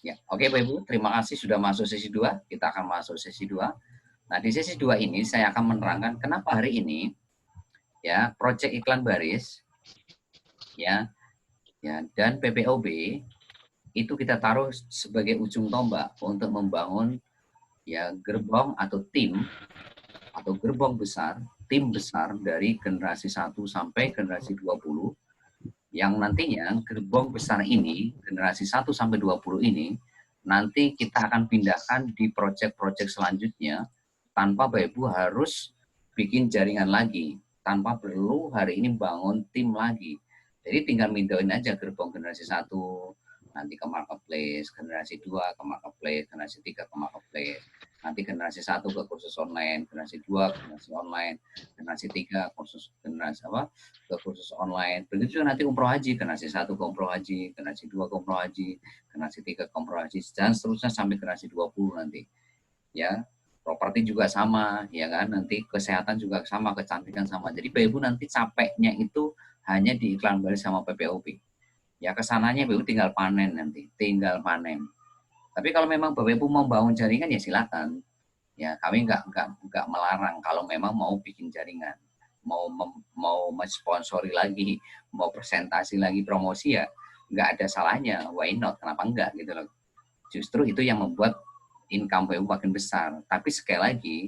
Ya, oke Bapak Ibu, terima kasih sudah masuk sesi 2. Kita akan masuk sesi 2. Nah, di sesi 2 ini saya akan menerangkan kenapa hari ini ya proyek iklan baris ya dan PPOB itu kita taruh sebagai ujung tombak untuk membangun ya gerbong atau gerbong besar, tim besar dari generasi 1 sampai generasi 20 yang nantinya gerbong besar ini, generasi 1 sampai 20 ini, nanti kita akan pindahkan di proyek-proyek selanjutnya tanpa Bapak Ibu harus bikin jaringan lagi, tanpa perlu hari ini bangun tim lagi. Jadi tinggal mindahin aja gerbong generasi 1, nanti ke marketplace, generasi 2 ke marketplace, generasi 3 ke marketplace, nanti generasi 1 ke kursus online, generasi 2 ke generasi online, generasi 3 ke kursus online. Begitu juga nanti umroh haji, generasi 1 ke umroh haji, generasi 2 ke umroh haji, generasi 3 ke umroh haji, dan seterusnya sampai generasi 20 nanti. Ya, properti juga sama, ya kan? Nanti kesehatan juga sama, kecantikan sama. Jadi Bapak Ibu nanti capeknya itu hanya di iklan baris sama PPOB. Ya kesananya Bapak Ibu tinggal panen nanti, tinggal panen. Tapi kalau memang Bapak Ibu mau bangun jaringan ya silakan. Ya kami nggak melarang kalau memang mau bikin jaringan, mau mensponsori lagi, mau presentasi lagi promosi ya nggak ada salahnya. Why not? Kenapa enggak gitu loh? Justru itu yang membuat income Bapak Ibu makin besar. Tapi sekali lagi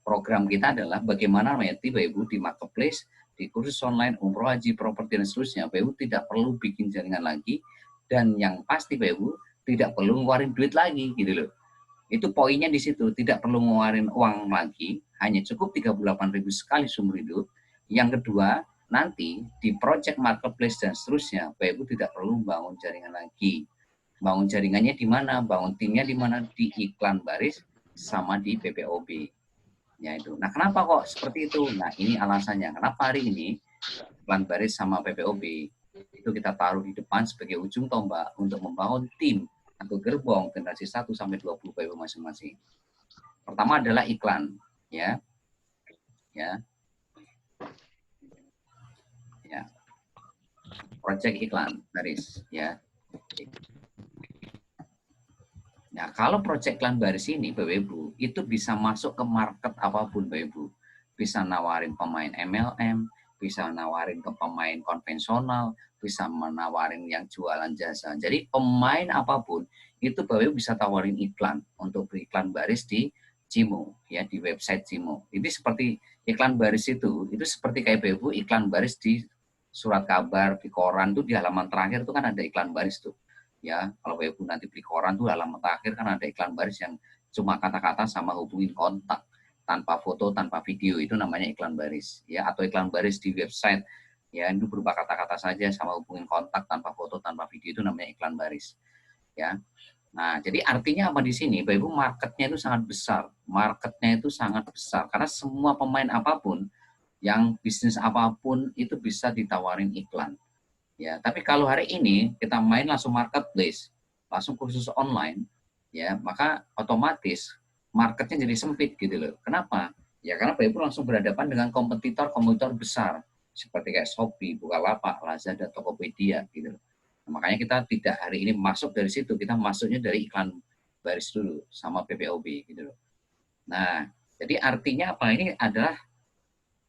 program kita adalah bagaimana nanti Bapak Ibu di marketplace, di kursus online, umroh haji, properti dan seterusnya, Bapak Ibu tidak perlu bikin jaringan lagi dan yang pasti Bapak Ibu tidak perlu ngeluarin duit lagi gitu loh. Itu poinnya di situ, tidak perlu ngeluarin uang lagi, hanya cukup 38.000 sekali seumur hidup. Yang kedua, nanti di project marketplace dan seterusnya, Bapak Ibu tidak perlu bangun jaringan lagi. Bangun jaringannya di mana, bangun timnya di mana, di iklan baris sama di PPOB. Ya itu. Nah, kenapa kok seperti itu? Nah, ini alasannya. Kenapa hari ini iklan baris sama PPOB itu kita taruh di depan sebagai ujung tombak untuk membangun tim atau gerbong generasi 1 sampai 20 PPOB masing-masing. Pertama adalah iklan, ya. Ya. Ya. Project iklan baris, ya. Nah, kalau project iklan baris ini, Bapak Ibu, itu bisa masuk ke market apapun, Bapak Ibu. Bisa nawarin pemain MLM, bisa nawarin ke pemain konvensional, bisa menawarin yang jualan jasa. Jadi pemain apapun, itu Bapak Ibu bisa tawarin iklan untuk beriklan baris di Cimo, ya di website Cimo. Ini seperti iklan baris itu seperti kayak Bapak Ibu iklan baris di surat kabar, di koran tuh di halaman terakhir itu kan ada iklan baris tuh. Ya, kalau Ibu nanti beli koran tuh halaman terakhir kan ada iklan baris yang cuma kata-kata sama hubungin kontak tanpa foto, tanpa video, itu namanya iklan baris. Ya, atau iklan baris di website, ya itu berupa kata-kata saja sama hubungin kontak tanpa foto, tanpa video, itu namanya iklan baris. Ya, nah jadi artinya apa di sini? Bapak Ibu marketnya itu sangat besar, marketnya itu sangat besar karena semua pemain apapun, yang bisnis apapun itu bisa ditawarin iklan. Ya, tapi kalau hari ini kita main langsung marketplace, langsung kursus online, ya, maka otomatis marketnya jadi sempit gitu loh. Kenapa? Ya karena Bapak Ibu langsung berhadapan dengan kompetitor-kompetitor besar seperti kayak Shopee, Bukalapak, Lazada, Tokopedia gitu loh. Nah, makanya kita tidak hari ini masuk dari situ, kita masuknya dari iklan baris dulu sama PPOB gitu loh. Nah, jadi artinya apa? Ini adalah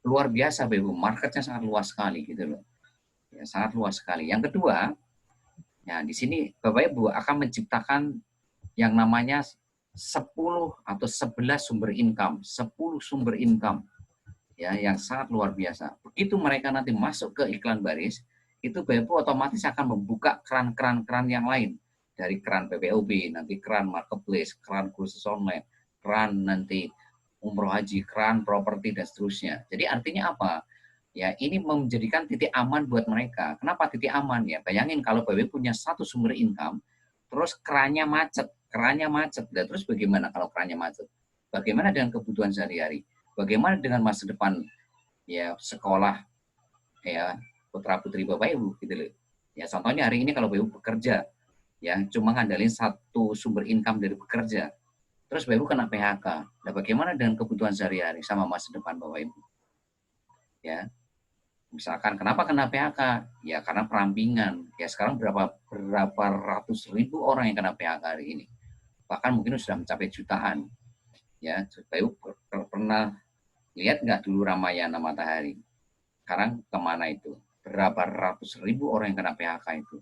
luar biasa Bapak Ibu, marketnya sangat luas sekali gitu loh. Ya, sangat luas sekali. Yang kedua, ya di sini Bapak Ibu akan menciptakan yang namanya 10 atau 11 sumber income, 10 sumber income ya yang sangat luar biasa. Begitu mereka nanti masuk ke iklan baris, itu Bapak Ibu otomatis akan membuka keran-keran yang lain. Dari keran PPOB, nanti keran marketplace, keran kursus online, keran nanti umroh haji, keran properti dan seterusnya. Jadi artinya apa? Ya, ini menjadikan titik aman buat mereka. Kenapa titik aman ya? Bayangin kalau BW punya satu sumber income, terus kerannya macet. Dan terus bagaimana kalau kerannya macet? Bagaimana dengan kebutuhan sehari-hari? Bagaimana dengan masa depan ya sekolah ya putra putri Bapak Ibu gitu loh. Ya contohnya hari ini kalau Bapak Ibu bekerja ya cuma ngandalin satu sumber income dari bekerja. Terus Bapak Ibu kena PHK. Nah, bagaimana dengan kebutuhan sehari-hari sama masa depan Bapak Ibu? Ya. Misalkan kenapa kena PHK? Ya karena perampingan. Ya sekarang berapa ratus ribu orang yang kena PHK hari ini. Bahkan mungkin sudah mencapai jutaan. Ya, Bayu pernah lihat nggak dulu Ramayana Matahari? Sekarang kemana itu? Berapa ratus ribu orang yang kena PHK itu.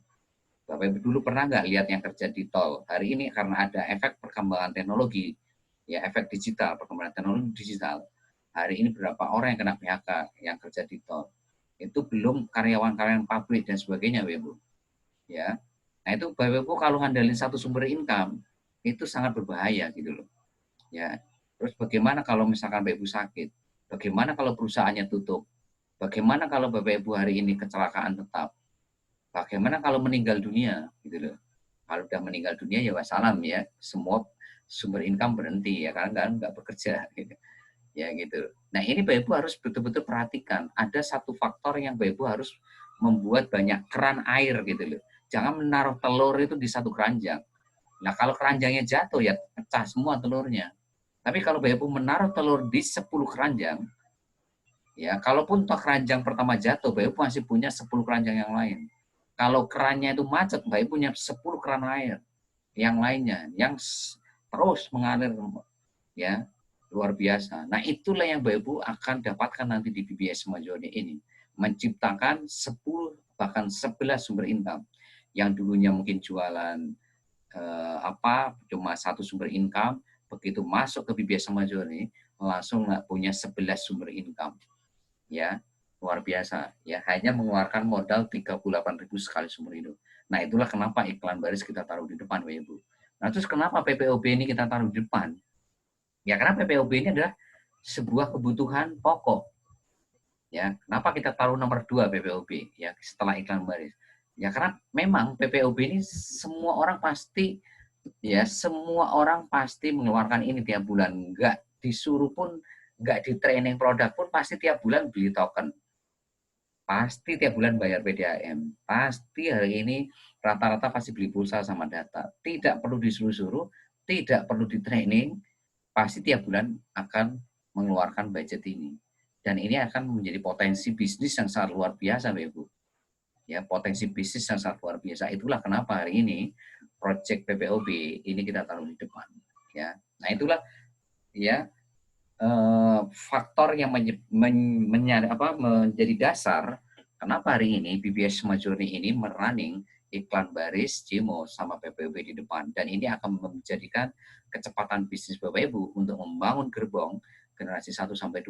Bapak Ibu dulu pernah nggak lihat yang kerja di tol? Hari ini karena ada efek perkembangan teknologi, ya efek digital, perkembangan teknologi digital. Hari ini berapa orang yang kena PHK yang kerja di tol? Itu belum karyawan-karyawan pabrik dan sebagainya, Bapak Ibu. Ya, nah itu Bapak Ibu kalau ngandelin satu sumber income itu sangat berbahaya gitu loh. Ya, terus bagaimana kalau misalkan Bapak Ibu sakit? Bagaimana kalau perusahaannya tutup? Bagaimana kalau Bapak Ibu hari ini kecelakaan tetap? Bagaimana kalau meninggal dunia gitu loh. Kalau udah meninggal dunia ya wassalam ya, semua sumber income berhenti ya karena nggak bekerja gitu. Ya gitu. Nah ini Bapak Ibu harus betul-betul perhatikan. Ada satu faktor yang Bapak Ibu harus membuat banyak keran air gitu loh. Jangan menaruh telur itu di satu keranjang. Nah kalau keranjangnya jatuh ya pecah semua telurnya. Tapi kalau Bapak Ibu menaruh telur di 10 keranjang, ya kalaupun toh keranjang pertama jatuh, Bapak Ibu masih punya 10 keranjang yang lain. Kalau kerannya itu macet, Bapak Ibu punya 10 keran air yang lainnya yang terus mengalir ya luar biasa. Nah itulah yang Bapak Ibu akan dapatkan nanti di BBS Majoni ini, menciptakan 10 bahkan 11 sumber income yang dulunya mungkin jualan cuma satu sumber income, begitu masuk ke BBS Majoni langsung punya 11 sumber income ya luar biasa ya hanya mengeluarkan modal 38.000 sekali seumur hidup. Nah itulah kenapa iklan baris kita taruh di depan Bapak Ibu. Nah terus kenapa PPOB ini kita taruh di depan? Ya karena PPOB ini adalah sebuah kebutuhan pokok. Ya kenapa kita taruh nomor 2 PPOB ya setelah iklan baris? Ya karena memang PPOB ini semua orang pasti mengeluarkan ini tiap bulan. Nggak disuruh pun, nggak di training produk pun pasti tiap bulan beli token. Pasti tiap bulan bayar PDAM. Pasti hari ini rata-rata pasti beli pulsa sama data. Tidak perlu disuruh-suruh, tidak perlu di training, pasti tiap bulan akan mengeluarkan budget ini. Dan ini akan menjadi potensi bisnis yang sangat luar biasa, Bapak Ibu. Ya, potensi bisnis yang sangat luar biasa. Itulah kenapa hari ini proyek PPOB ini kita taruh di depan. Ya, nah itulah ya faktor yang menjadi dasar kenapa hari ini BBS Majoni ini merunning iklan baris, Jimo, sama PPOB di depan. Dan ini akan menjadikan kecepatan bisnis Bapak Ibu untuk membangun gerbong generasi 1-20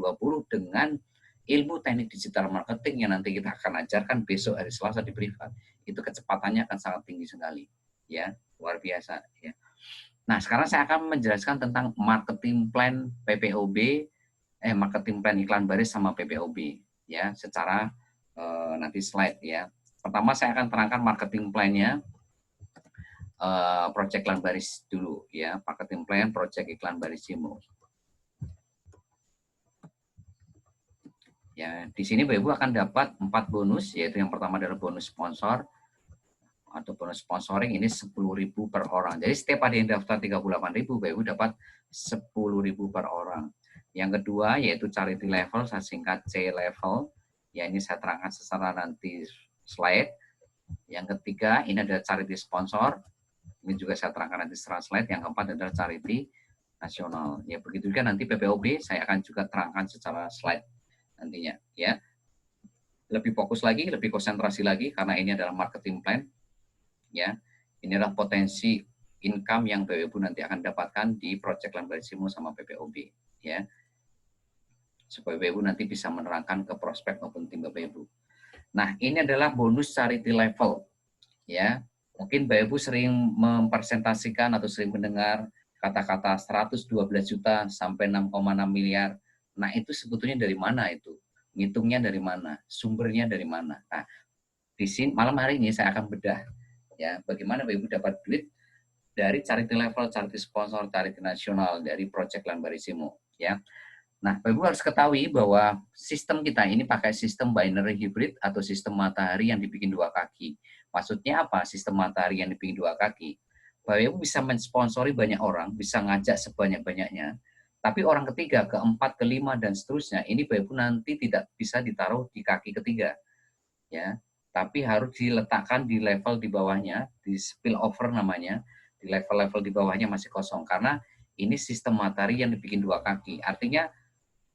dengan ilmu teknik digital marketing yang nanti kita akan ajarkan besok hari Selasa di privat. Itu kecepatannya akan sangat tinggi sekali. Ya, luar biasa. Ya. Nah, sekarang saya akan menjelaskan tentang marketing plan PPOB, marketing plan iklan baris sama PPOB, ya, secara nanti slide ya. Pertama saya akan terangkan marketing plan-nya, project iklan baris dulu ya, marketing plan project iklan baris Jimo. Ya, di sini Bapak Ibu akan dapat 4 bonus, yaitu yang pertama adalah bonus sponsor, atau bonus sponsoring ini 10.000 per orang. Jadi setiap ada yang daftar 38.000, Bapak Ibu dapat 10.000 per orang. Yang kedua yaitu charity level, saya singkat C level. Ya ini saya terangkan secara nanti slide. Yang ketiga ini adalah charity sponsor. Ini juga saya terangkan nanti secara slide. Yang keempat adalah charity nasional. Ya begitu juga nanti PPOB saya akan juga terangkan secara slide nantinya. Ya lebih fokus lagi, lebih konsentrasi lagi karena ini adalah marketing plan. Ya, ini adalah potensi income yang Bapak Ibu nanti akan dapatkan di Project Iklan Baris Jimo sama PPOB, ya. Supaya Bapak Ibu nanti bisa menerangkan ke prospek maupun tim Bapak Ibu. Nah, ini adalah bonus charity level, ya. Mungkin Bapak Ibu sering mempresentasikan atau sering mendengar kata-kata 112 juta sampai 6,6 miliar. Nah, itu sebetulnya dari mana itu? Ngitungnya dari mana? Sumbernya dari mana? Nah, di sini malam hari ini saya akan bedah ya bagaimana Bapak Ibu dapat duit dari charity level, charity sponsor, charity nasional dari Project Iklan Baris Jimo ya. Nah, Bapak Ibu harus ketahui bahwa sistem kita ini pakai sistem binary hybrid atau sistem matahari yang dibikin 2 kaki. Maksudnya apa? Sistem matahari yang dibikin 2 kaki. Bapak Ibu bisa mensponsori banyak orang, bisa ngajak sebanyak-banyaknya, Tapi orang ketiga, keempat, kelima, dan seterusnya, ini Bapak Ibu nanti tidak bisa ditaruh di kaki ketiga. Ya, tapi harus diletakkan di level di bawahnya, di spill over namanya, di level-level di bawahnya masih kosong. Karena ini sistem matahari yang dibikin dua kaki. Artinya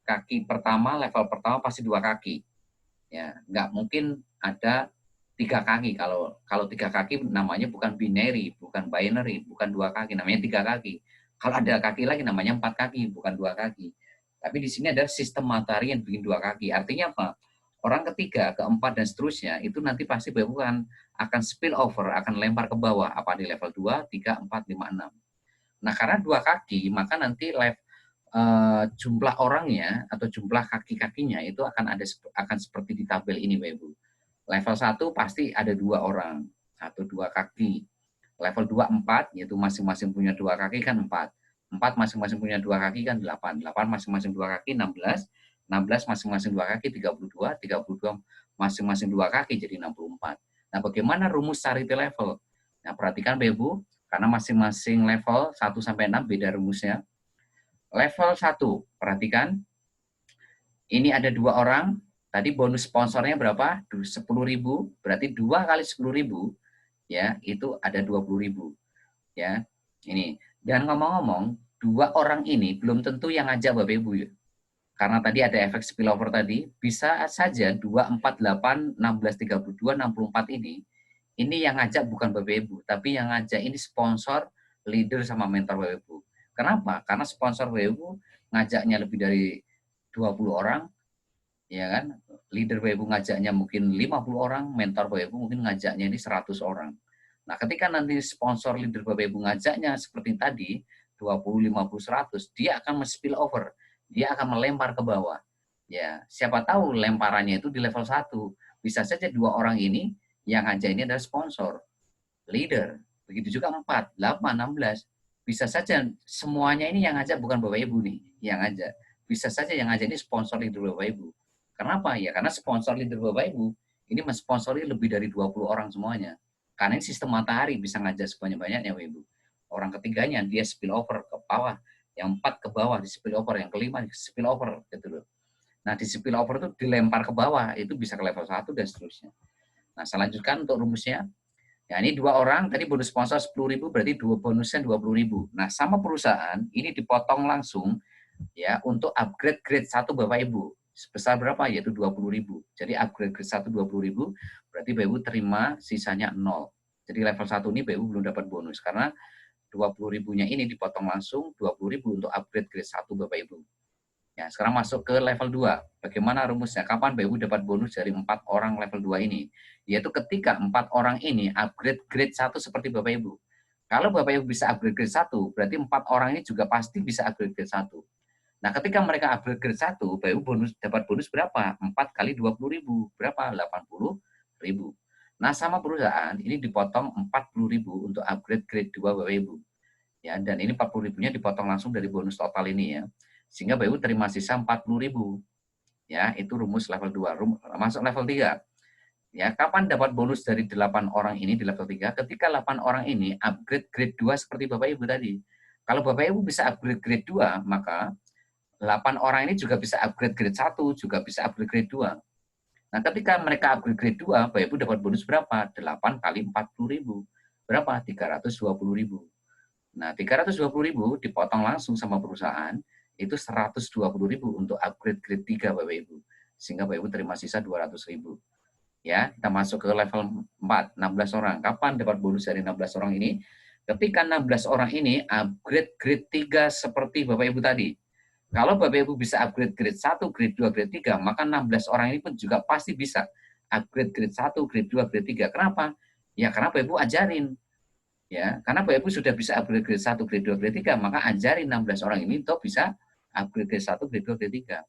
kaki pertama, level pertama pasti dua kaki. Ya, nggak mungkin ada tiga kaki. Kalau tiga kaki namanya bukan binary, bukan binary, bukan dua kaki, namanya tiga kaki. Kalau ada kaki lagi namanya empat kaki, bukan dua kaki. Tapi di sini ada sistem matahari yang bikin dua kaki. Artinya apa? Orang ketiga, keempat, dan seterusnya, itu nanti pasti bukan akan spill over, akan lempar ke bawah. Apa di level 2, 3, 4, 5, 6. Nah, karena dua kaki, maka nanti jumlah orangnya atau jumlah kaki-kakinya itu akan seperti di tabel ini, Bapak Ibu. Level 1 pasti ada dua orang atau dua kaki. Level 2 4, yaitu masing-masing punya dua kaki kan 4. 4 masing-masing punya dua kaki kan 8. 8 masing-masing dua kaki 16. 16 masing-masing dua kaki 32. 32 masing-masing dua kaki jadi 64. Nah, bagaimana rumus cari level? Nah, perhatikan Bapak Ibu, karena masing-masing level 1 sampai 6 beda rumusnya. Level 1, perhatikan. Ini ada dua orang, tadi bonus sponsornya berapa? 10.000, berarti 2 kali 10.000, ya, itu ada 20.000. Ya, ini. Dan ngomong-ngomong, dua orang ini belum tentu yang ngajak Bapak Ibu, ya. Karena tadi ada efek spillover tadi, bisa saja 2, 4, 8, 16, 32, 64 ini yang ngajak bukan Bapak Ibu, tapi yang ngajak ini sponsor, leader, sama mentor Bapak Ibu. Kenapa? Karena sponsor Bapak Ibu ngajaknya lebih dari 20 orang, ya kan? Leader Bapak Ibu ngajaknya mungkin 50 orang, mentor Bapak Ibu mungkin ngajaknya ini 100 orang. Nah, ketika nanti sponsor leader Bapak Ibu ngajaknya seperti tadi, 20, 50, 100, dia akan spill over. Dia akan melempar ke bawah. Ya, siapa tahu lemparannya itu di level 1. Bisa saja dua orang ini yang ngajak ini adalah sponsor, leader. Begitu juga 4, 8, 16. Bisa saja semuanya ini yang ngajak bukan Bapak Ibu nih, yang ngajak. Bisa saja yang ngajak ini sponsor leader Bapak Ibu. Kenapa? Ya karena sponsor leader Bapak Ibu ini mensponsori lebih dari 20 orang semuanya. Karena ini sistem matahari bisa ngajak sebanyak-banyaknya Bapak Ibu. Orang ketiganya dia spill over ke bawah, yang 4 ke bawah di spill over, yang kelima di spill over gitu loh. Nah, di spill over itu dilempar ke bawah, itu bisa ke level 1 dan seterusnya. Nah, saya lanjutkan untuk rumusnya. Ya, ini dua orang, tadi bonus sponsor 10.000, berarti dua bonusnya 20.000. Nah, sama perusahaan, ini dipotong langsung ya untuk upgrade grade 1 Bapak Ibu. Sebesar berapa? Yaitu 20.000. Jadi upgrade grade 1 20.000, berarti Bapak Ibu terima sisanya 0. Jadi level 1 ini Bapak Ibu belum dapat bonus, karena 20.000-nya ini dipotong langsung 20.000 untuk upgrade grade 1 Bapak Ibu. Ya, sekarang masuk ke level 2. Bagaimana rumusnya? Kapan Bapak Ibu dapat bonus dari 4 orang level 2 ini? Yaitu ketika 4 orang ini upgrade grade 1 seperti Bapak Ibu. Kalau Bapak Ibu bisa upgrade grade 1, berarti 4 orang ini juga pasti bisa upgrade grade 1. Nah, ketika mereka upgrade grade 1, Bapak Ibu dapat bonus berapa? 4 kali 20.000. Berapa? 80.000. Nah, sama perusahaan, ini dipotong 40.000 untuk upgrade grade 2 Bapak Ibu. Ya, dan ini 40.000-nya dipotong langsung dari bonus total ini ya. Sehingga Bapak Ibu terima sisa 40.000. Ya, itu rumus level 2. Masuk level 3. Ya, kapan dapat bonus dari 8 orang ini di level 3? Ketika 8 orang ini upgrade grade 2 seperti Bapak Ibu tadi. Kalau Bapak Ibu bisa upgrade grade 2, maka 8 orang ini juga bisa upgrade grade 1, juga bisa upgrade grade 2. Nah, ketika mereka upgrade grade 2, Bapak Ibu dapat bonus berapa? 8 kali 40.000. Berapa? 320.000. Nah, 320.000 dipotong langsung sama perusahaan, itu 120.000 untuk upgrade grade 3 Bapak Ibu. Sehingga Bapak Ibu terima sisa 200.000. Ya, kita masuk ke level 4, 16 orang. Kapan dapat bonus dari 16 orang ini? Ketika 16 orang ini upgrade grade 3 seperti Bapak Ibu tadi. Kalau Bapak Ibu bisa upgrade grade 1, grade 2, grade 3, maka 16 orang ini pun juga pasti bisa upgrade grade 1, grade 2, grade 3. Kenapa? Ya karena Bapak Ibu ajarin. Ya, karena Bapak Ibu sudah bisa upgrade grade 1, grade 2, grade 3, maka ajarin 16 orang ini untuk bisa upgrade grade 1, grade 2, grade 3.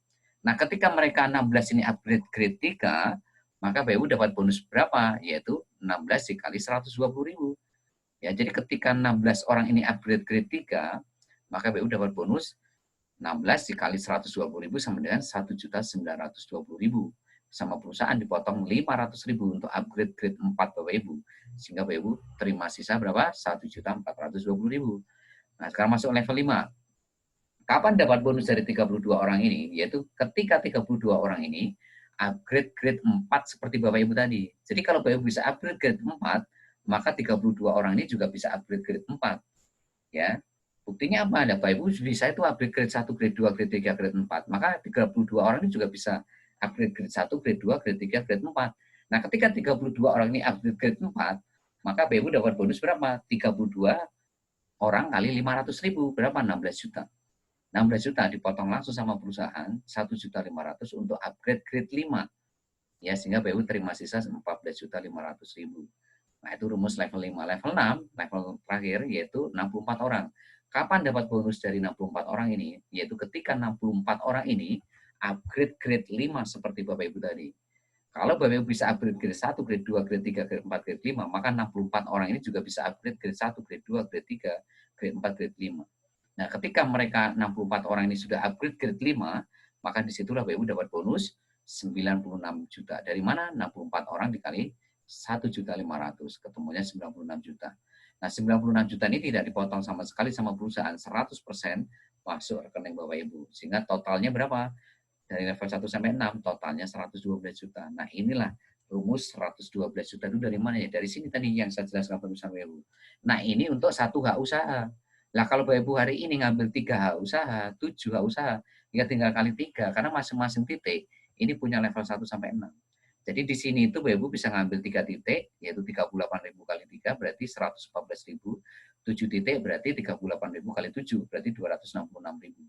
Nah, ketika mereka 16 ini upgrade grade 3, maka Bapak Ibu dapat bonus berapa? Yaitu 16 dikali 120.000. Ya, jadi ketika 16 orang ini upgrade grade 3, maka Bapak Ibu dapat bonus 16 dikali 120.000 sama dengan 1.920.000. Sama perusahaan dipotong 500.000 untuk upgrade grade 4 Bapak Ibu. Sehingga Bapak Ibu terima sisa berapa? 1.420.000. Nah, sekarang masuk level 5. Kapan dapat bonus dari 32 orang ini? Yaitu ketika 32 orang ini upgrade grade 4 seperti Bapak Ibu tadi. Jadi kalau Bapak Ibu bisa upgrade grade 4, maka 32 orang ini juga bisa upgrade grade 4. Ya. Buktinya apa? Ada Bapak Ibu bisa itu upgrade grade 1, grade 2, grade 3, grade 4. Maka 32 orang ini juga bisa upgrade grade 1, grade 2, grade 3, grade 4. Nah, ketika 32 orang ini upgrade grade 4, maka Bapak Ibu dapat bonus berapa? 32 orang kali 500.000, berapa? 16 juta. 16 juta dipotong langsung sama perusahaan, 1.500.000 untuk upgrade grade 5. Ya, sehingga BU terima sisa 14.500.000. Nah, itu rumus level 5. Level 6, level terakhir, yaitu 64 orang. Kapan dapat bonus dari 64 orang ini? Yaitu ketika 64 orang ini upgrade grade 5 seperti Bapak Ibu tadi. Kalau Bapak Ibu bisa upgrade grade 1, grade 2, grade 3, grade 4, grade 5, maka 64 orang ini juga bisa upgrade grade 1, grade 2, grade 3, grade 4, grade 5. Nah, ketika mereka 64 orang ini sudah upgrade grade 5, maka disitulah BU dapat bonus 96 juta. Dari mana? 64 orang dikali 1.500.000, ketemunya 96 juta. Nah, 96 juta ini tidak dipotong sama sekali sama perusahaan, 100% masuk rekening Bapak Ibu. Sehingga totalnya berapa? Dari level 1 sampai 6, totalnya 112 juta. Nah, inilah rumus 112 juta itu dari mana ya? Dari sini tadi yang saya jelaskan Bapak Ibu. Nah, ini untuk satu hak usaha. Lah kalau Bapak Ibu hari ini ngambil 3 hak usaha, 7 hak usaha, ya tinggal kali 3 karena masing-masing titik ini punya level 1 sampai 6. Jadi di sini itu Bapak Ibu bisa ngambil 3 titik, yaitu 38.000 kali 3 berarti 114.000. 7 titik berarti 38.000 kali 7 berarti 266.000.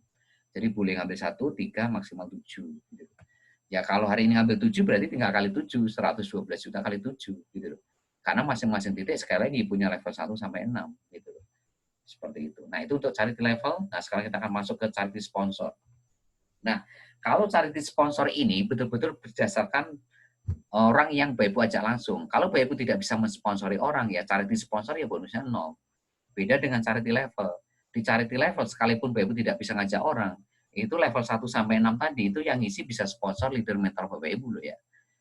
Jadi boleh ngambil 1, 3, maksimal 7. Gitu. Ya kalau hari ini ngambil 7 berarti tinggal kali 7, 112 juta kali 7. Gitu loh. Karena masing-masing titik sekali lagi punya level 1 sampai 6. Gitu loh. Seperti itu. Nah, itu untuk charity level. Nah, sekarang kita akan masuk ke charity sponsor. Nah, kalau charity sponsor ini betul-betul berdasarkan orang yang Bapak Ibu ajak langsung. Kalau Bapak Ibu tidak bisa mensponsori orang, ya charity sponsor ya bonusnya 0. Beda dengan charity level. Di charity level, sekalipun Bapak Ibu tidak bisa ngajak orang, itu level 1 sampai 6 tadi, itu yang ngisi bisa sponsor, leader, mentor Bapak Ibu loh ya.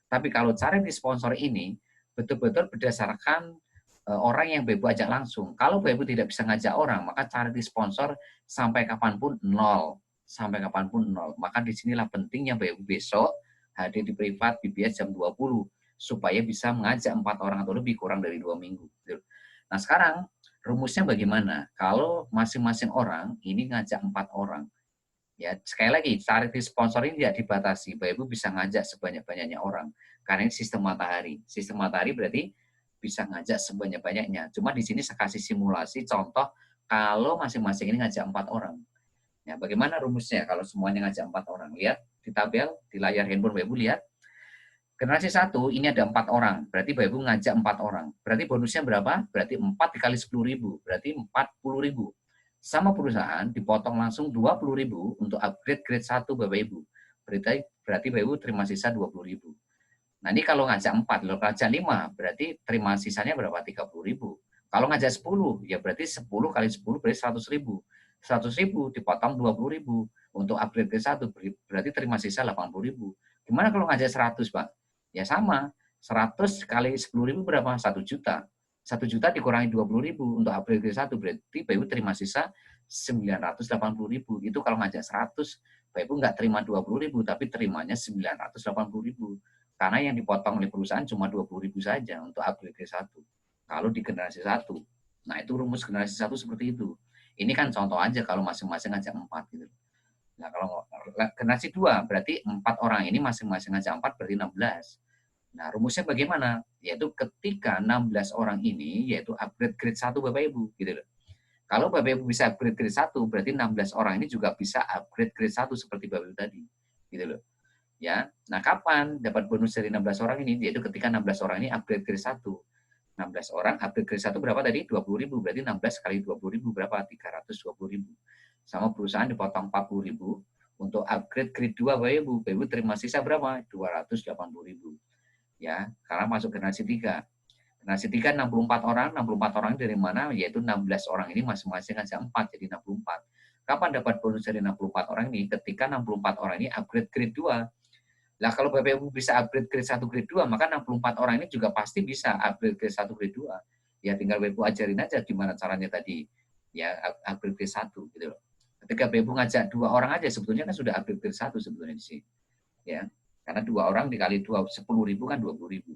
Tapi kalau charity sponsor ini, betul-betul berdasarkan orang yang Bapak Ibu ajak langsung. Kalau Bapak Ibu tidak bisa ngajak orang, maka charity sponsor sampai kapanpun 0. Sampai kapanpun 0. Maka disinilah pentingnya Bapak Ibu besok hadir di privat BBS jam 20, supaya bisa mengajak 4 orang atau lebih kurang dari 2 minggu. Nah sekarang, rumusnya bagaimana? Kalau masing-masing orang ini ngajak 4 orang. Ya, sekali lagi, charity sponsor ini tidak dibatasi. Bapak Ibu bisa ngajak sebanyak-banyaknya orang. Karena ini sistem matahari. Sistem matahari berarti bisa ngajak sebanyak-banyaknya. Cuma di sini saya kasih simulasi contoh kalau masing-masing ini ngajak 4 orang. Ya, bagaimana rumusnya kalau semuanya ngajak 4 orang? Lihat di tabel, di layar handphone Bapak Ibu lihat. Generasi 1 ini ada 4 orang. Berarti Bapak Ibu ngajak 4 orang. Berarti bonusnya berapa? Berarti 4 dikali 10.000. Berarti 40.000. Sama perusahaan dipotong langsung 20.000 untuk upgrade grade 1 Bapak Ibu. Berarti Bapak Ibu terima sisa 20.000. Nah ini kalau ngajak 4, kalau ngajak 5, berarti terima sisanya berapa? 30.000. Kalau ngajak 10, ya berarti 10 kali 10 berarti 100.000. 100.000 dipotong 20.000 untuk upgrade ke 1, berarti terima sisa 80.000. Gimana kalau ngajak 100, Pak? Ya sama, 100 kali 10.000 berapa? 1 juta. 1 juta dikurangi 20.000 untuk upgrade ke 1, berarti Bapak Ibu terima sisa 980.000. Itu kalau ngajak 100, Bapak Ibu nggak terima 20.000, tapi terimanya 980.000. Karena yang dipotong oleh perusahaan cuma 20.000 saja untuk upgrade ke 1. Kalau di generasi 1. Nah, itu rumus generasi 1 seperti itu. Ini kan contoh aja kalau masing-masing ngajak 4 gitu. Nah, kalau generasi 2 berarti 4 orang ini masing-masing ngajak 4 berarti 16. Nah, rumusnya bagaimana? Yaitu ketika 16 orang ini yaitu upgrade grade 1 Bapak Ibu gitu loh. Kalau Bapak Ibu bisa upgrade grade 1 berarti 16 orang ini juga bisa upgrade grade 1 seperti Bapak Ibu tadi. Gitu loh. Ya. Nah, kapan dapat bonus dari 16 orang ini? Yaitu ketika 16 orang ini upgrade grade 1. 16 orang upgrade grade 1 berapa tadi? 20.000. Berarti 16 kali 20.000 berapa? 320.000. Sama perusahaan dipotong 40.000 untuk upgrade grade 2 Bapak Ibu. Bapak Ibu terima sisa berapa? 280.000. Ya, karena masuk generasi 3. Generasi 3 64 orang. 64 orang dari mana? Yaitu 16 orang ini masing-masing ngajak 4 jadi 64. Kapan dapat bonus dari 64 orang ini? Ketika 64 orang ini upgrade grade 2. Lah kalau Bapak Ibu bisa upgrade grade 1, grade 2, maka 64 orang ini juga pasti bisa upgrade grade 1, grade 2. Ya tinggal Bapak Ibu ajarin aja gimana caranya tadi. Ya upgrade grade 1 gitu loh. ketika Ibu ngajak 2 orang aja sebetulnya kan sudah upgrade grade 1 sebetulnya di sini. Ya. Karena 2 orang dikali 10.000 kan 20.000.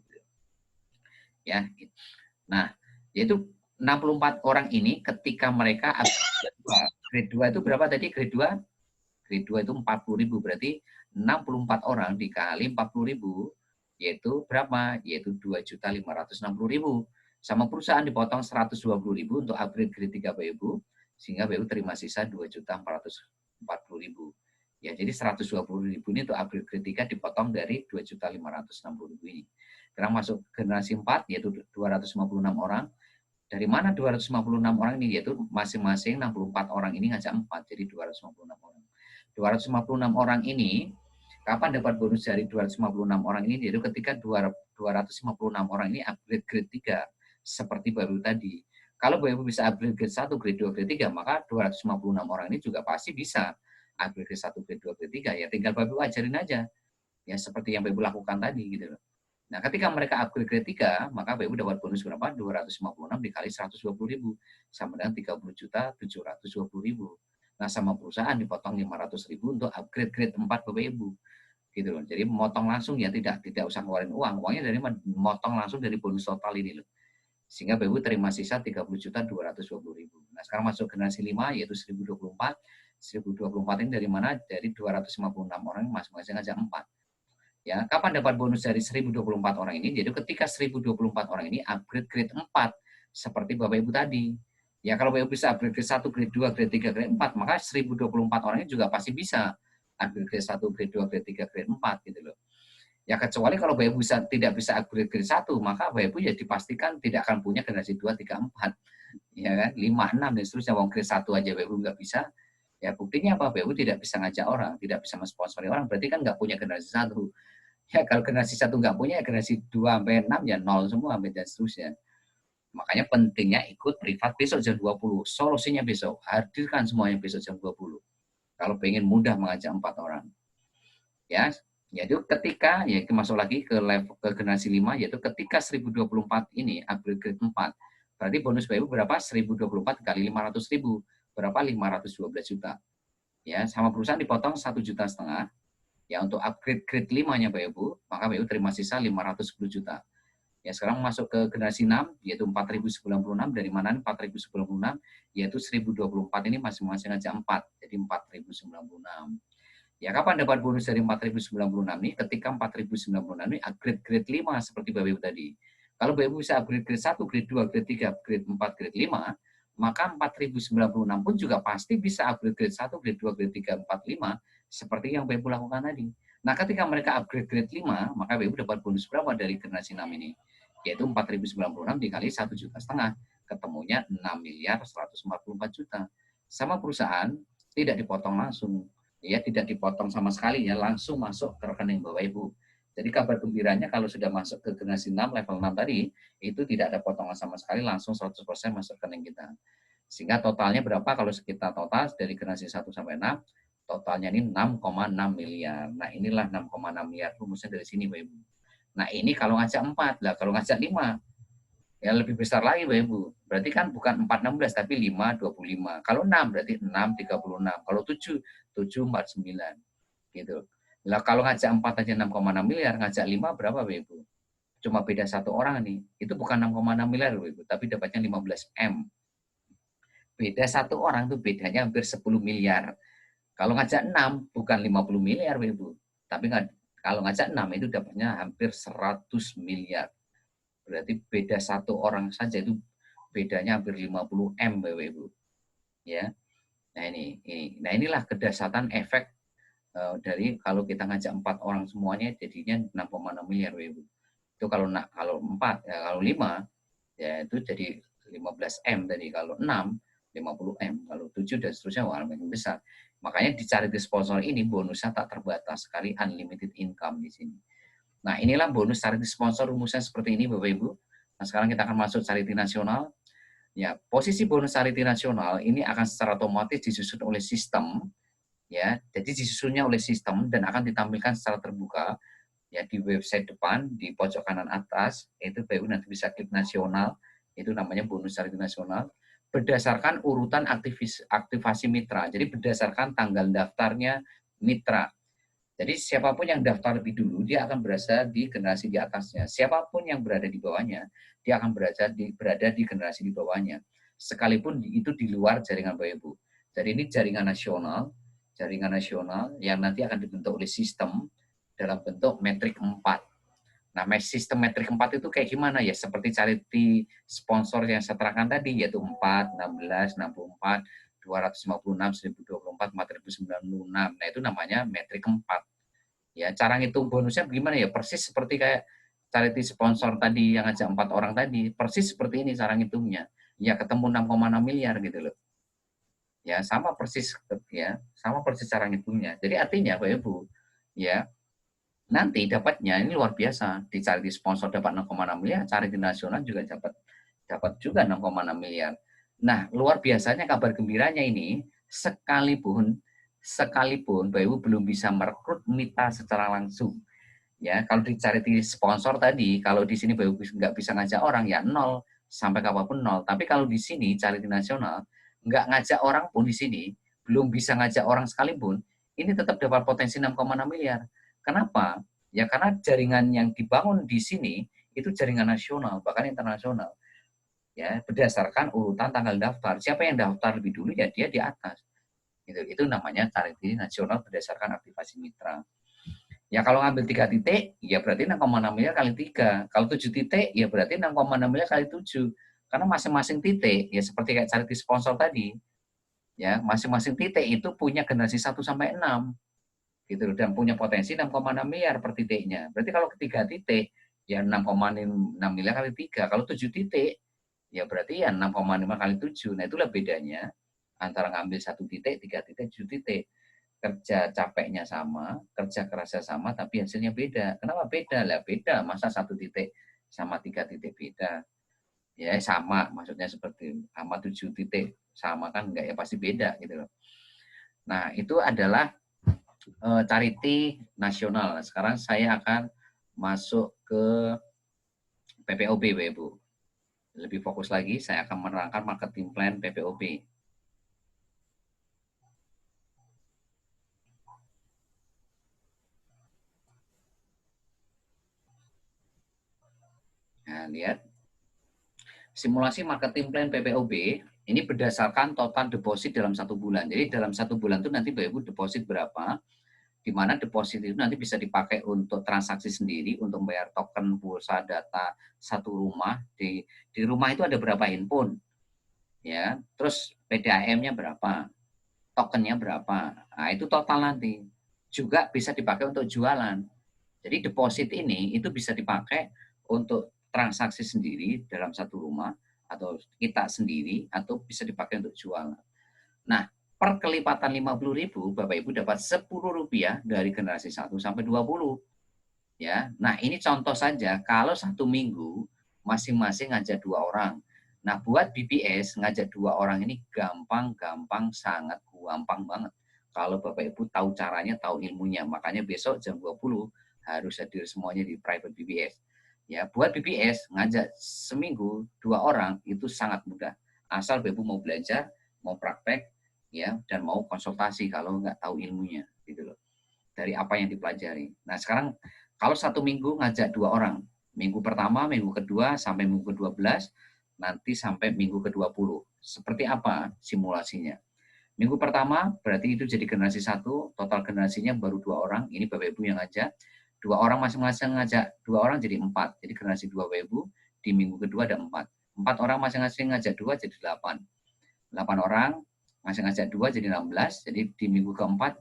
Ya. Nah, yaitu 64 orang ini ketika mereka grade 2 itu berapa tadi? Grade 2? Grade 2 itu 40.000, berarti 64 orang dikali 40.000 yaitu berapa? Yaitu 2.560.000. Sama perusahaan dipotong 120.000 untuk upgrade grade 3 Ibu, sehingga Ibu terima sisa 2.440.000. Ya, jadi 120.000 ini untuk upgrade grade 3 dipotong dari 2.560.000 ini. Sekarang masuk generasi 4 yaitu 256 orang. Dari mana 256 orang ini? Yaitu masing-masing 64 orang ini ngajak 4, jadi 256 orang. 256 orang ini, kapan dapat bonus dari 256 orang ini? Yaitu ketika 256 orang ini upgrade grade 3, seperti baru tadi. Kalau Bapak Ibu bisa upgrade grade 1, grade 2, grade 3, maka 256 orang ini juga pasti bisa upgrade grade 1, grade 2, grade 3. Ya tinggal Bapak Ibu ajarin aja. Ya seperti yang Bapak Ibu lakukan tadi gitu loh. Nah, ketika mereka upgrade grade 3, maka Bapak Ibu dapat bonus berapa? 256 dikali 120.000 sama dengan 30.720.000. Nah, sama perusahaan dipotong 500.000 untuk upgrade grade 4 Bapak Ibu. Gitu loh. Jadi memotong langsung ya, tidak usah ngeluarin uang. Uangnya dari memotong langsung dari bonus total ini loh. Sehingga Bapak Ibu terima sisa 30.220.000. Nah, sekarang masuk generasi 5 yaitu 1024. 1024 ini dari mana? Dari 256 orang masing-masing ngajak 4. Ya, kapan dapat bonus dari 1024 orang ini? Jadi ketika 1024 orang ini upgrade grade 4 seperti Bapak Ibu tadi. Ya, kalau Bapak Ibu bisa upgrade grade 1, grade 2, grade 3, grade 4, maka 1024 orang ini juga pasti bisa upgrade grade 1, grade 2, grade 3, grade 4 gitu loh. Ya kecuali kalau Bapak Ibu tidak bisa upgrade grade 1, maka Bapak Ibu ya dipastikan tidak akan punya generasi 2, 3, 4. Ya kan? 5, 6 dan seterusnya. Wong grade 1 aja Bapak Ibu nggak bisa. Ya buktinya apa? Bapak Ibu tidak bisa ngajak orang, tidak bisa mensponsori orang, berarti kan nggak punya generasi 1. Ya kalau generasi 1 nggak punya, ya generasi 2 sampai 6 ya 0 semua dan seterusnya. Makanya pentingnya ikut privat besok jam 20. Solusinya besok, hadirkan semuanya besok jam 20. Kalau pengen mudah mengajak 4 orang. Ya, yaitu ketika ya masuk lagi ke level ke generasi 5 yaitu ketika 1024 ini upgrade grade 4. Berarti bonus Bapak Ibu berapa? 1024 kali 500.000. Berapa? 512 juta. Ya, sama perusahaan dipotong 1,5 juta. Ya, untuk upgrade grade 5-nya Bapak Ibu, maka Bapak Ibu terima sisa 510 juta. Ya, sekarang masuk ke generasi 6 yaitu 4.096. Dari mana 4.096? Yaitu 1024 ini masing-masing aja 4. Jadi 4.096. Ya, kapan dapat bonus dari 4.096 ini? Ketika 4.096 ini upgrade grade 5 seperti Bapak Ibu tadi. Kalau Bapak Ibu bisa upgrade grade 1, grade 2, grade 3, grade 4, grade 5, maka 4.096 pun juga pasti bisa upgrade grade 1, grade 2, grade 3, 4, 5 seperti yang Bapak Ibu lakukan tadi. Nah, ketika mereka upgrade grade 5, maka Bapak Ibu dapat bonus berapa dari generasi 6 ini? Yaitu 4.096 dikali 1,5 juta. Ketemunya 6.144 juta. Sama perusahaan tidak dipotong langsung. Ya, tidak dipotong sama sekali ya, langsung masuk ke rekening Bapak Ibu. Jadi kabar gembiranya kalau sudah masuk ke generasi 6, level 6 tadi, itu tidak ada potongan sama sekali, langsung 100% masuk ke rekening kita. Sehingga totalnya berapa kalau kita total dari generasi 1 sampai 6, totalnya ini 6,6 miliar. Nah, inilah 6,6 miliar rumusnya dari sini Bapak Ibu. Nah, ini kalau ngajak 4, lah kalau ngajak 5, ya lebih besar lagi Bapak Ibu. Berarti kan bukan 416 tapi 525. Kalau 6 berarti 636. Kalau 7 749. Gitu. Lah kalau ngajak 4 aja 6,6 miliar, ngajak 5 berapa Bapak Ibu? Cuma beda 1 orang nih. Itu bukan 6,6 miliar Bapak Ibu, tapi dapatnya 15 M. Beda 1 orang tuh bedanya hampir 10 miliar. Kalau ngajak 6 bukan 50 miliar Bapak Ibu, tapi kalau ngajak 6 itu dapatnya hampir 100 miliar. Berarti beda 1 orang saja itu bedanya hampir 50 M Bapak Ibu. Ya. Nah nah inilah kedahsyatan efek dari kalau kita ngajak 4 orang semuanya jadinya 6,6 miliar Bapak Ibu. Itu kalau 4 ya, kalau 5 ya itu jadi 15 M tadi, kalau 6 50 M, kalau 7 dan seterusnya wah makin besar. Makanya di charity sponsor ini bonusnya tak terbatas sekali, unlimited income di sini. Nah, inilah bonus charity sponsor rumusnya seperti ini Bapak Ibu. Nah, sekarang kita akan masuk charity nasional. Ya, posisi bonus charity nasional ini akan secara otomatis disusun oleh sistem, ya. Jadi disusunnya oleh sistem dan akan ditampilkan secara terbuka ya di website depan di pojok kanan atas. Itu Bapak Ibu nanti bisa klik nasional, itu namanya bonus charity nasional. berdasarkan urutan aktivasi mitra. Jadi berdasarkan tanggal daftarnya mitra. Jadi siapapun yang daftar lebih dulu, dia akan berada di generasi di atasnya. Siapapun yang berada di bawahnya, dia akan berada di generasi di bawahnya. Sekalipun itu di luar jaringan Bapak Ibu. Jadi ini jaringan nasional yang nanti akan dibentuk oleh sistem dalam bentuk metrik 4. Nah, sistem metrik 4 itu kayak gimana ya? Seperti charity sponsor yang saya terangkan tadi, yaitu 4, 16, 64, 256, 1024, 4096. Nah, itu namanya metrik 4. Ya, cara ngitung bonusnya bagaimana ya? Persis seperti kayak charity sponsor tadi yang ngajak 4 orang tadi. Persis seperti ini cara ngitungnya. Ya, ketemu 6,6 miliar gitu loh. Ya, sama persis cara ngitungnya. Jadi artinya Bapak Ibu, ya, nanti dapatnya ini luar biasa. Di charity sponsor dapat 6,6 miliar, charity nasional juga dapat juga 6,6 miliar. Nah, luar biasanya kabar gembiranya ini, sekalipun Bapak Ibu belum bisa merekrut mitra secara langsung. Ya, kalau di charity sponsor tadi, kalau di sini Bapak Ibu nggak bisa ngajak orang, ya 0 sampai kapanpun 0. Tapi kalau di sini charity nasional nggak ngajak orang pun di sini, belum bisa ngajak orang sekalipun, ini tetap dapat potensi 6,6 miliar. Kenapa? Ya karena jaringan yang dibangun di sini itu jaringan nasional, bahkan internasional. Ya, berdasarkan urutan tanggal daftar. Siapa yang daftar lebih dulu ya dia di atas. Itu namanya charity nasional berdasarkan aktivasi mitra. Ya kalau ngambil 3 titik, ya berarti 6,6 miliar kali 3. Kalau 7 titik, ya berarti 6,6 miliar kali 7. Karena masing-masing titik, ya seperti kayak charity sponsor tadi, ya masing-masing titik itu punya generasi 1 sampai 6 gitu loh, dan punya potensi 6,6 miliar per titiknya. Berarti kalau ketiga titik ya 6,6 miliar kali 3. Kalau 7 titik ya berarti ya 6,5 kali 7. Nah, itulah bedanya antara ngambil 1 titik, 3 titik, 7 titik. Kerja capeknya sama, kerja kerasnya sama, tapi hasilnya beda. Kenapa beda? Lah beda, masa 1 titik sama 3 titik beda. Ya sama, maksudnya seperti sama 7 titik sama kan enggak, ya pasti beda gitu loh. Nah, itu adalah charity nasional. Sekarang saya akan masuk ke PPOB, Bapak Ibu. Lebih fokus lagi, saya akan menerangkan marketing plan PPOB. Nah, lihat. Simulasi marketing plan PPOB ini berdasarkan total deposit dalam 1 bulan. Jadi dalam 1 bulan itu nanti Bapak Ibu deposit berapa, di mana deposit itu nanti bisa dipakai untuk transaksi sendiri, untuk bayar token, pulsa, data, satu rumah. Di rumah itu ada berapa handphone, ya. Terus PDAM-nya berapa, tokennya berapa. Nah, itu total nanti. Juga bisa dipakai untuk jualan. Jadi deposit ini itu bisa dipakai untuk transaksi sendiri dalam satu rumah, atau kita sendiri, atau bisa dipakai untuk jualan. Nah, per kelipatan 50.000, Bapak Ibu dapat Rp10 dari generasi 1 sampai 20. Ya. Nah, ini contoh saja kalau 1 minggu masing-masing ngajak 2 orang. Nah, buat BBS ngajak 2 orang ini gampang, sangat gampang banget. Kalau Bapak Ibu tahu caranya, tahu ilmunya. Makanya besok jam 20 harus hadir semuanya di private BBS. Ya, buat BBS ngajak seminggu 2 orang itu sangat mudah. Asal Bapak Ibu mau belajar, mau praktek, ya, dan mau konsultasi kalau nggak tahu ilmunya, gitu loh. Dari apa yang dipelajari. Nah, sekarang kalau 1 minggu ngajak 2 orang, minggu pertama, minggu kedua, sampai minggu ke-12, nanti sampai minggu ke-20. Seperti apa simulasinya? Minggu pertama berarti itu jadi generasi 1, total generasinya baru 2 orang, ini Bapak Ibu yang ngajak. 2 orang masing-masing ngajak 2 orang jadi 4. Jadi generasi 2 Bapak Ibu, di minggu kedua ada 4. 4 orang masing-masing ngajak 2 jadi 8. 8 orang masing ngajak 2 jadi 16. Jadi di minggu keempat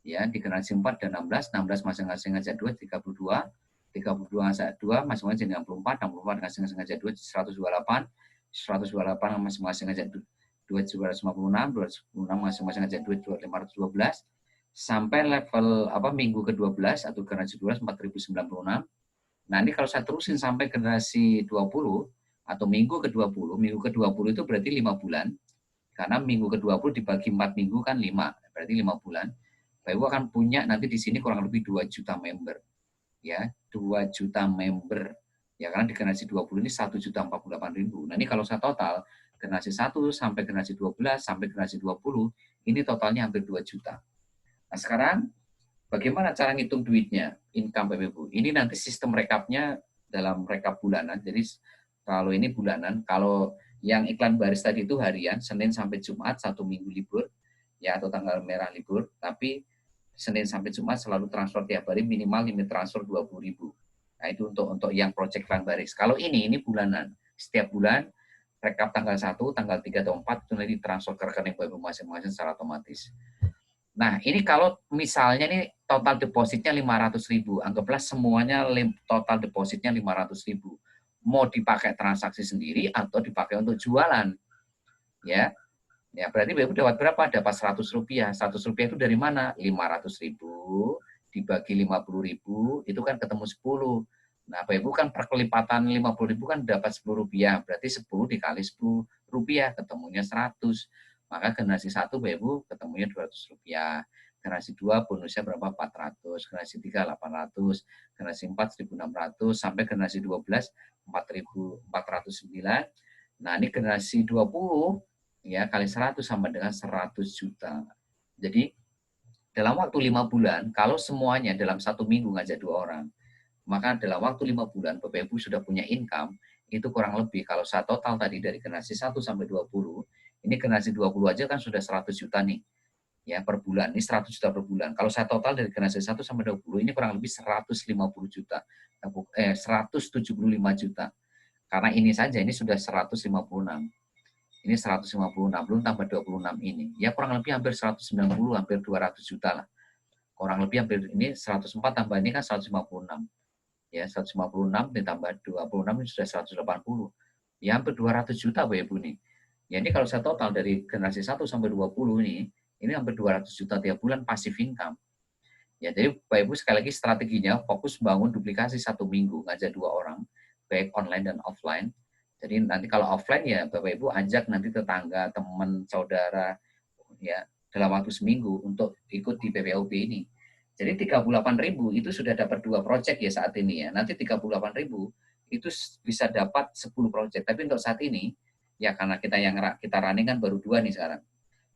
ya di generasi 4 dan 16 masing-masing ngajak 2 32, 32 ngajak 2 masing-masing jadi 64, 64 masing-masing ngajak 2 128, 128 masing-masing ngajak 2 256, 256 masing-masing ngajak 2 512 sampai level minggu ke-12 atau generasi 12 4096. Nah, ini kalau saya terusin sampai generasi 20 atau minggu ke-20, minggu ke-20 itu berarti 5 bulan. Karena minggu ke-20 dibagi 4 minggu kan 5, berarti 5 bulan. Bapak Ibu akan punya nanti di sini kurang lebih 2 juta member. Ya, 2 juta member. Ya, karena di generasi 20 ini 1.048.000. Nah, ini kalau saya total, generasi 1 sampai generasi 12 sampai generasi 20, ini totalnya hampir 2 juta. Nah, sekarang bagaimana cara ngitung duitnya, income Bapak Ibu? Ini nanti sistem rekapnya dalam rekap bulanan. Jadi kalau ini bulanan, kalau yang iklan baris tadi itu harian, Senin sampai Jumat, 1 minggu libur, ya atau tanggal merah libur, tapi Senin sampai Jumat selalu transfer tiap hari, minimal limit transfer 20.000. Nah, itu untuk yang project iklan baris. Kalau ini bulanan. Setiap bulan, rekap tanggal 1, tanggal 3 atau 4, itu nanti transfer ke rekening Bapak Ibu masing-masing secara otomatis. Nah, ini kalau misalnya ini total depositnya 500.000, anggaplah semuanya total depositnya 500.000. Mau dipakai transaksi sendiri atau dipakai untuk jualan. Ya, ya berarti Bapak Ibu dapat berapa? Dapat 100 rupiah. 100 rupiah itu dari mana? 500.000 dibagi 50.000, itu kan ketemu 10. Nah, Bapak Ibu kan perkelipatan 50.000 kan dapat 10 rupiah. Berarti 10 dikali 10 rupiah, ketemunya 100. Maka generasi 1 Bapak Ibu ketemunya 200 rupiah. Generasi 2 bonusnya berapa? 400. Generasi 3 800. Generasi 4 1.600. Sampai generasi 12 4.409. Nah, ini generasi 20 ya kali 100 sama dengan 100 juta. Jadi dalam waktu 5 bulan, kalau semuanya dalam 1 minggu ngajak 2 orang, maka dalam waktu 5 bulan Bapak Ibu sudah punya income, itu kurang lebih kalau saya total tadi dari generasi 1 sampai 20, ini generasi 20 aja kan sudah 100 juta nih. Ya, per bulan. Ini 100 juta per bulan. Kalau saya total dari generasi 1 sampai 20, ini kurang lebih 150 juta. 175 juta. Karena ini saja, ini sudah 156. Ini 156, belum tambah 26 ini. Ya kurang lebih hampir 190, hampir 200 juta lah. Kurang lebih hampir ini 104 tambah ini kan 156. Ya 156 ditambah 26 ini sudah 180. Ya hampir 200 juta Bapak Ibu nih. Ya ini kalau saya total dari generasi 1 sampai 20 ini hampir 200 juta tiap bulan passive income. Ya jadi Bapak Ibu sekali lagi strateginya fokus bangun duplikasi 1 minggu, ngajak 2 orang, baik online dan offline. Jadi nanti kalau offline ya Bapak Ibu ajak nanti tetangga, teman, saudara ya dalam waktu seminggu untuk ikut di PPOB ini. Jadi 38.000 itu sudah dapat 2 proyek ya saat ini ya. Nanti 38.000 itu bisa dapat 10 proyek. Tapi untuk saat ini ya karena kita running kan baru 2 nih sekarang.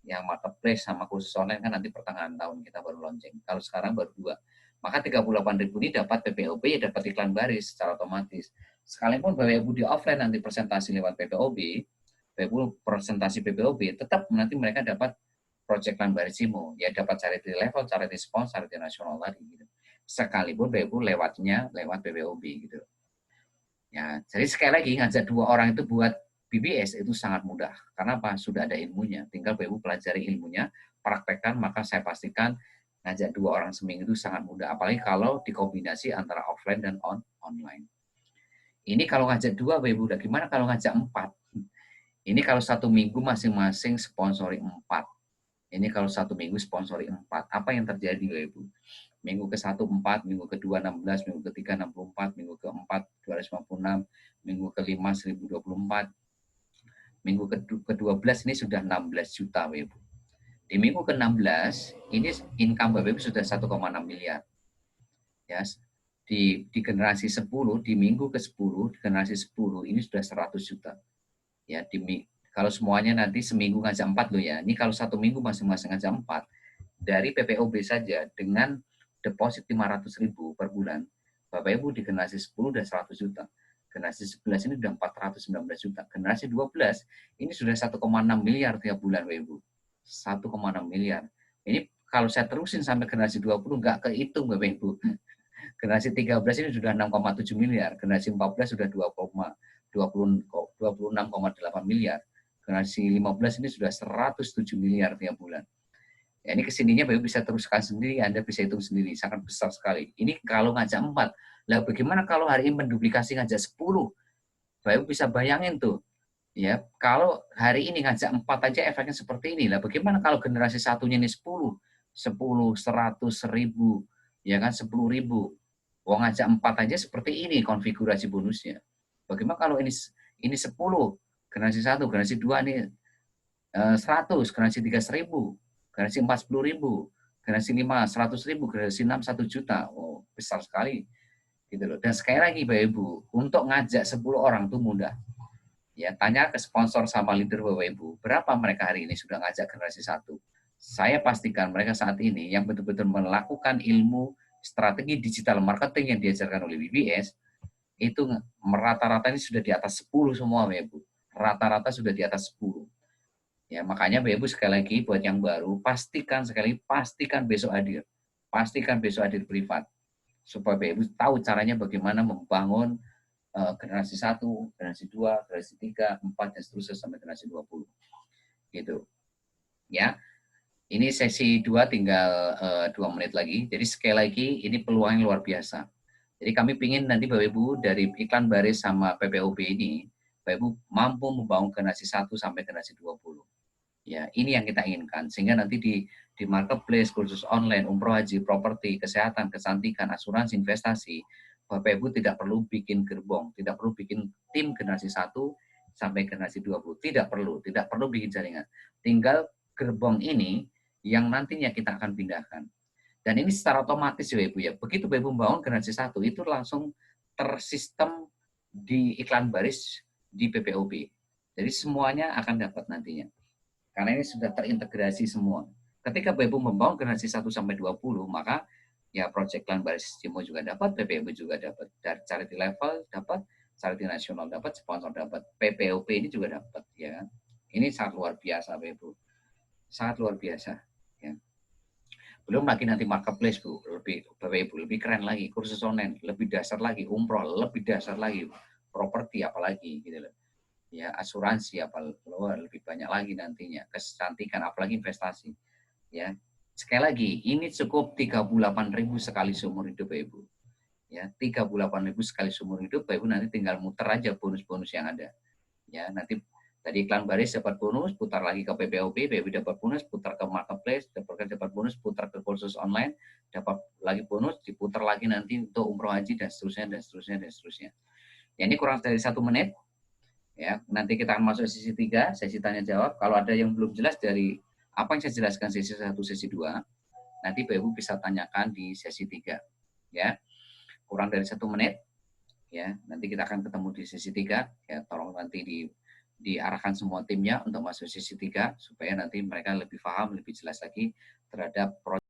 Yang marketplace sama khusus online kan nanti pertengahan tahun kita baru launching. Kalau sekarang baru 2. Maka 38.000 ini dapat PPOB ya dapat iklan baris secara otomatis. Sekalipun Bapak Ibu di offline nanti presentasi lewat PPOB, Bapak Ibu presentasi PPOB, tetap nanti mereka dapat project iklan barisimo, ya dapat charity level, charity sponsor, charity nasional tadi gitu. Sekalipun Bapak Ibu lewatnya lewat PPOB gitu. Ya, jadi sekali lagi ngajak 2 orang itu buat BBS itu sangat mudah. Karena apa? Sudah ada ilmunya. Tinggal Bapak Ibu pelajari ilmunya, praktekkan, maka saya pastikan ngajak 2 orang seminggu itu sangat mudah. Apalagi kalau dikombinasi antara offline dan online. Ini kalau ngajak 2, Bapak Ibu, udah gimana kalau ngajak 4? Ini kalau 1 minggu masing-masing sponsori 4. Ini kalau 1 minggu sponsori 4. Apa yang terjadi, Bapak Ibu? Minggu ke-1 4, minggu ke-2 16, minggu ke-3 64, minggu ke-4 256, minggu ke-5 1024. Minggu ke-12 ini sudah 16 juta, Bapak Ibu. Di minggu ke-16 ini income Bapak Ibu sudah 1,6 miliar. Ya, di generasi 10, di minggu ke-10, di generasi 10 ini sudah 100 juta. Ya, kalau semuanya nanti seminggu ngajak 4 loh ya. Ini kalau 1 minggu masing-masing ngajak 4, dari PPOB saja dengan deposit 500.000 per bulan, Bapak Ibu di generasi 10 udah 100 juta. Generasi 11 ini udah 419 juta. Generasi 12 ini sudah 1,6 miliar tiap bulan Bapak Ibu. 1,6 miliar. Ini kalau saya terusin sampai generasi 20 nggak kehitung Bapak Ibu. Generasi 13 ini sudah 6,7 miliar. Generasi 14 sudah 26,8 miliar. Generasi 15 ini sudah 107 miliar tiap bulan. Ya, ini kesininya Bapak bisa teruskan sendiri, Anda bisa hitung sendiri, sangat besar sekali. Ini kalau ngajak 4. Lah bagaimana kalau hari ini menduplikasi ngajak 10? Bapak bisa bayangin tuh. Ya, kalau hari ini ngajak 4 aja efeknya seperti ini. Lah bagaimana kalau generasi satunya ini 10? 10, 100, 1000, ya kan 10.000. Wong ngajak 4 aja seperti ini konfigurasi bonusnya. Bagaimana kalau ini 10, generasi 1, generasi 2 ini 100, generasi 3 1000, generasi 4 10.000, generasi 5 100.000, generasi 6 1 juta. Oh, besar sekali. Gitu loh. Dan sekali lagi Bapak Ibu, untuk ngajak 10 orang itu mudah. Ya, tanya ke sponsor sama leader Bapak Ibu, berapa mereka hari ini sudah ngajak generasi 1. Saya pastikan mereka saat ini yang betul-betul melakukan ilmu strategi digital marketing yang diajarkan oleh BBS, itu rata-rata ini sudah di atas 10 semua Bapak Ibu. Rata-rata sudah di atas 10. Ya, makanya Bapak Ibu sekali lagi buat yang baru, pastikan besok hadir. Pastikan besok hadir privat. Supaya Bapak Ibu tahu caranya bagaimana membangun generasi 1, generasi 2, generasi 3, 4, dan seterusnya sampai generasi 20. Gitu. Ya. Ini sesi 2 tinggal 2 menit lagi. Jadi sekali lagi ini peluang yang luar biasa. Jadi kami ingin nanti Bapak Ibu dari iklan baris sama PPOB ini, Bapak Ibu mampu membangun generasi 1 sampai generasi 20. Ya, ini yang kita inginkan. Sehingga nanti di marketplace, kursus online, umroh haji, properti, kesehatan, kecantikan, asuransi, investasi, Bapak Ibu tidak perlu bikin gerbong, tidak perlu bikin tim generasi 1 sampai generasi 20. Tidak perlu bikin jaringan. Tinggal gerbong ini yang nantinya kita akan pindahkan. Dan ini secara otomatis ya Ibu ya. Begitu Bapak Ibu membangun generasi 1 itu langsung tersistem di iklan baris di PPOB. Jadi semuanya akan dapat nantinya. Karena ini sudah terintegrasi semua. Ketika Bapak Ibu membangun generasi 1 sampai 20, maka ya proyek iklan baris Cimo juga dapat, PPOB juga dapat. Dari charity level dapat, charity nasional dapat, sponsor dapat, PPOP ini juga dapat ya. Ini sangat luar biasa Bapak Ibu. Sangat luar biasa ya. Belum lagi nanti marketplace Bu, lebih Bapak Ibu lebih keren lagi, kursus online lebih dasar lagi, umroh lebih dasar lagi, properti apalagi gitu loh. Ya, asuransi apa lebih banyak lagi nantinya, kecantikan apalagi investasi. Ya. Sekali lagi, ini cukup 38.000 sekali seumur hidup Ibu. Ya, 38.000 sekali seumur hidup, Ibu nanti tinggal muter aja bonus-bonus yang ada. Ya, nanti tadi iklan baris dapat bonus, putar lagi ke PPOB, Ibu dapat bonus, putar ke marketplace, dapat bonus, putar ke kursus online, dapat lagi bonus, diputar lagi nanti untuk umroh haji dan seterusnya dan seterusnya dan seterusnya. Ya, ini kurang dari 1 menit. Ya, nanti kita akan masuk sesi 3, sesi tanya jawab. Kalau ada yang belum jelas dari apa yang saya jelaskan sesi 1, sesi 2, nanti Bapak Ibu bisa tanyakan di sesi 3. Ya. Kurang dari 1 menit. Ya, nanti kita akan ketemu di sesi 3. Ya, tolong nanti diarahkan semua timnya untuk masuk sesi 3 supaya nanti mereka lebih paham, lebih jelas lagi terhadap proses